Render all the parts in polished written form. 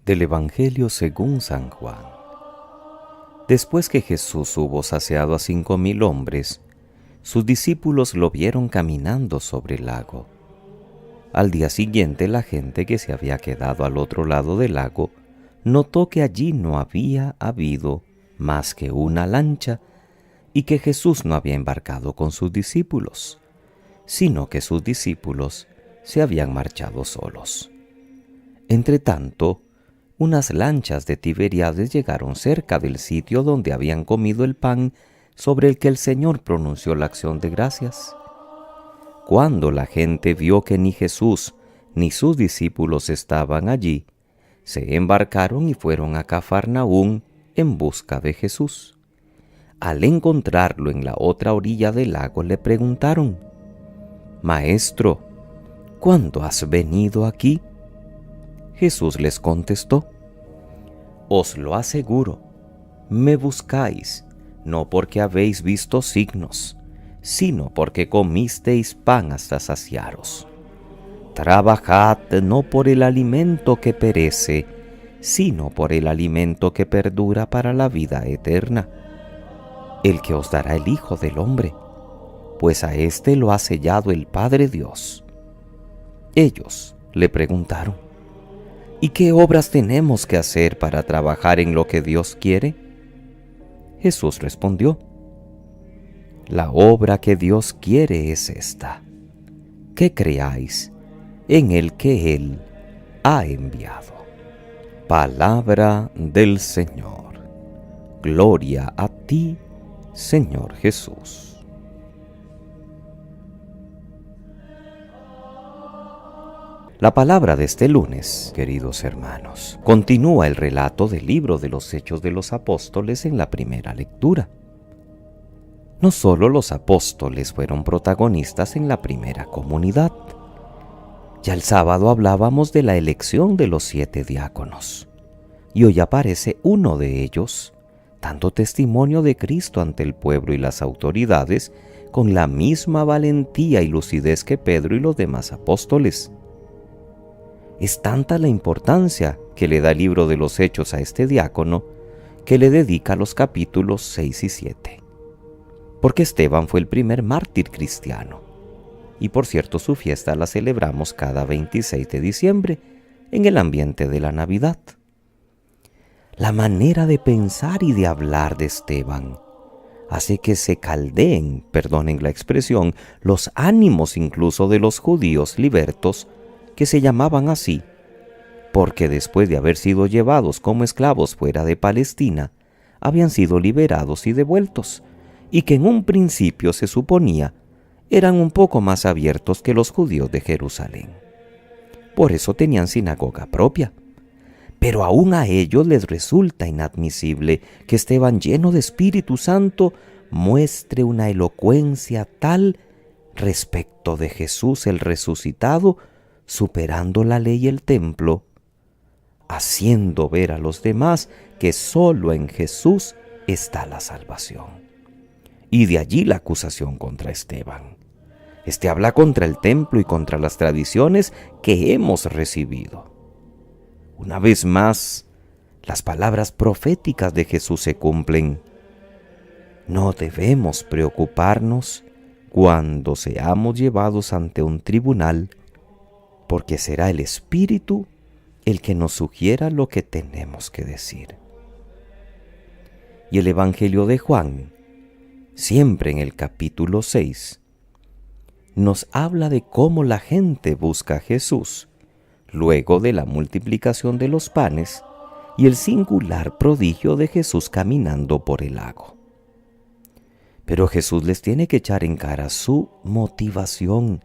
Del Evangelio según San Juan. Después que Jesús hubo saciado a 5,000 hombres, sus discípulos lo vieron caminando sobre el lago. Al día siguiente, la gente que se había quedado al otro lado del lago notó que allí no había habido más que una lancha y que Jesús no había embarcado con sus discípulos, sino que sus discípulos se habían marchado solos. Entretanto, unas lanchas de Tiberíades llegaron cerca del sitio donde habían comido el pan sobre el que el Señor pronunció la acción de gracias. Cuando la gente vio que ni Jesús ni sus discípulos estaban allí, se embarcaron y fueron a Cafarnaúm en busca de Jesús. Al encontrarlo en la otra orilla del lago, le preguntaron: «Maestro, ¿cuándo has venido aquí?» Jesús les contestó: «Os lo aseguro, me buscáis, no porque habéis visto signos, sino porque comisteis pan hasta saciaros. Trabajad no por el alimento que perece, sino por el alimento que perdura para la vida eterna, el que os dará el Hijo del Hombre, pues a éste lo ha sellado el Padre Dios». Ellos le preguntaron: «¿Y qué obras tenemos que hacer para trabajar en lo que Dios quiere?» Jesús respondió: «La obra que Dios quiere es esta, que creáis en el que Él ha enviado». Palabra del Señor. Gloria a ti, Señor Jesús. La palabra de este lunes, queridos hermanos, continúa el relato del libro de los Hechos de los Apóstoles en la primera lectura. No solo los apóstoles fueron protagonistas en la primera comunidad. Ya el sábado hablábamos de la elección de los 7 diáconos, y hoy aparece uno de ellos, dando testimonio de Cristo ante el pueblo y las autoridades con la misma valentía y lucidez que Pedro y los demás apóstoles. Es tanta la importancia que le da el libro de los Hechos a este diácono que le dedica los capítulos 6 y 7. Porque Esteban fue el primer mártir cristiano. Y por cierto, su fiesta la celebramos cada 26 de diciembre en el ambiente de la Navidad. La manera de pensar y de hablar de Esteban hace que se caldeen, perdonen la expresión, los ánimos incluso de los judíos libertos, que se llamaban así, porque después de haber sido llevados como esclavos fuera de Palestina, habían sido liberados y devueltos, y que en un principio se suponía eran un poco más abiertos que los judíos de Jerusalén. Por eso tenían sinagoga propia. Pero aún a ellos les resulta inadmisible que Esteban, lleno de Espíritu Santo, muestre una elocuencia tal respecto de Jesús el resucitado, superando la ley y el templo, haciendo ver a los demás que solo en Jesús está la salvación. Y de allí la acusación contra Esteban. Este habla contra el templo y contra las tradiciones que hemos recibido. Una vez más, las palabras proféticas de Jesús se cumplen. No debemos preocuparnos cuando seamos llevados ante un tribunal, porque será el Espíritu el que nos sugiera lo que tenemos que decir. Y el Evangelio de Juan, siempre en el capítulo 6, nos habla de cómo la gente busca a Jesús, luego de la multiplicación de los panes y el singular prodigio de Jesús caminando por el lago. Pero Jesús les tiene que echar en cara su motivación,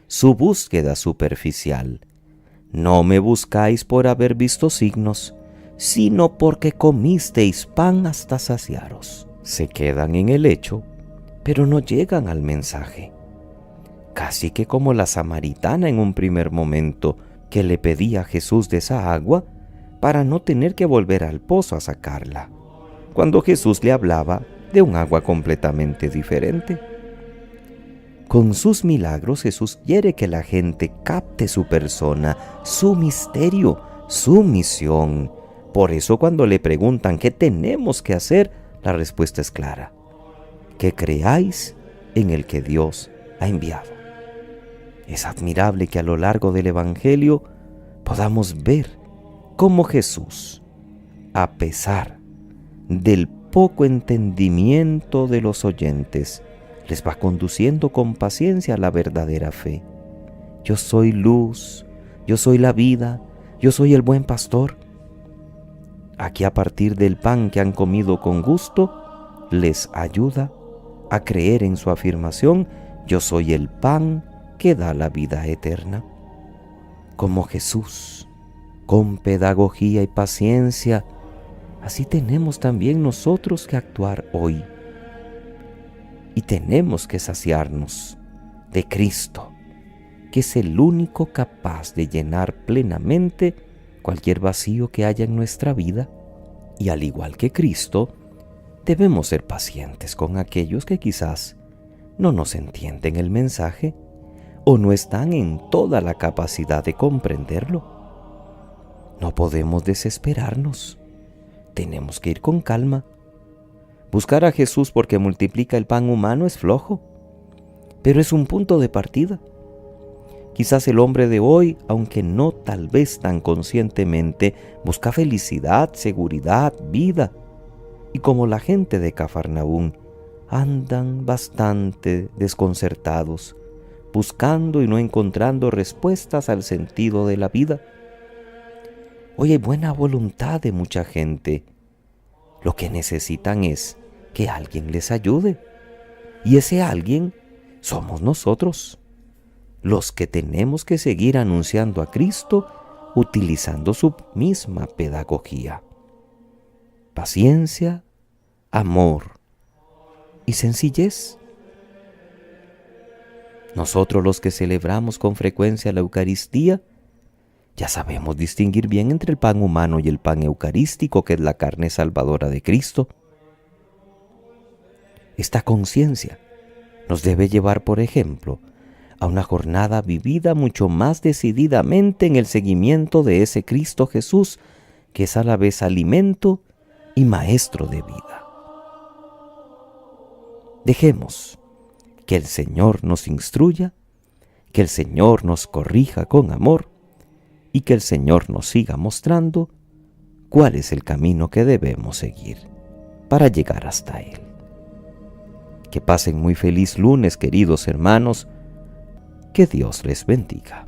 su búsqueda superficial. No me buscáis por haber visto signos, sino porque comisteis pan hasta saciaros. Se quedan en el hecho, pero no llegan al mensaje. Casi que como la samaritana en un primer momento, que le pedía a Jesús de esa agua para no tener que volver al pozo a sacarla, cuando Jesús le hablaba de un agua completamente diferente. Con sus milagros Jesús quiere que la gente capte su persona, su misterio, su misión. Por eso cuando le preguntan qué tenemos que hacer, la respuesta es clara: que creáis en el que Dios ha enviado. Es admirable que a lo largo del Evangelio podamos ver cómo Jesús, a pesar del poco entendimiento de los oyentes, les va conduciendo con paciencia a la verdadera fe. Yo soy luz, yo soy la vida, yo soy el buen pastor. Aquí, a partir del pan que han comido con gusto, les ayuda a creer en su afirmación: yo soy el pan que da la vida eterna. Como Jesús, con pedagogía y paciencia, así tenemos también nosotros que actuar hoy. Y tenemos que saciarnos de Cristo, que es el único capaz de llenar plenamente cualquier vacío que haya en nuestra vida. Y al igual que Cristo, debemos ser pacientes con aquellos que quizás no nos entienden el mensaje o no están en toda la capacidad de comprenderlo. No podemos desesperarnos. Tenemos que ir con calma. Buscar a Jesús porque multiplica el pan humano es flojo, pero es un punto de partida. Quizás el hombre de hoy, aunque no tal vez tan conscientemente, busca felicidad, seguridad, vida. Y como la gente de Cafarnaún, andan bastante desconcertados, buscando y no encontrando respuestas al sentido de la vida. Hoy hay buena voluntad de mucha gente. Lo que necesitan es que alguien les ayude. Y ese alguien somos nosotros, los que tenemos que seguir anunciando a Cristo utilizando su misma pedagogía. Paciencia, amor y sencillez. Nosotros, los que celebramos con frecuencia la Eucaristía, ya sabemos distinguir bien entre el pan humano y el pan eucarístico, que es la carne salvadora de Cristo. Esta conciencia nos debe llevar, por ejemplo, a una jornada vivida mucho más decididamente en el seguimiento de ese Cristo Jesús, que es a la vez alimento y maestro de vida. Dejemos que el Señor nos instruya, que el Señor nos corrija con amor y que el Señor nos siga mostrando cuál es el camino que debemos seguir para llegar hasta Él. Que pasen muy feliz lunes, queridos hermanos. Que Dios les bendiga.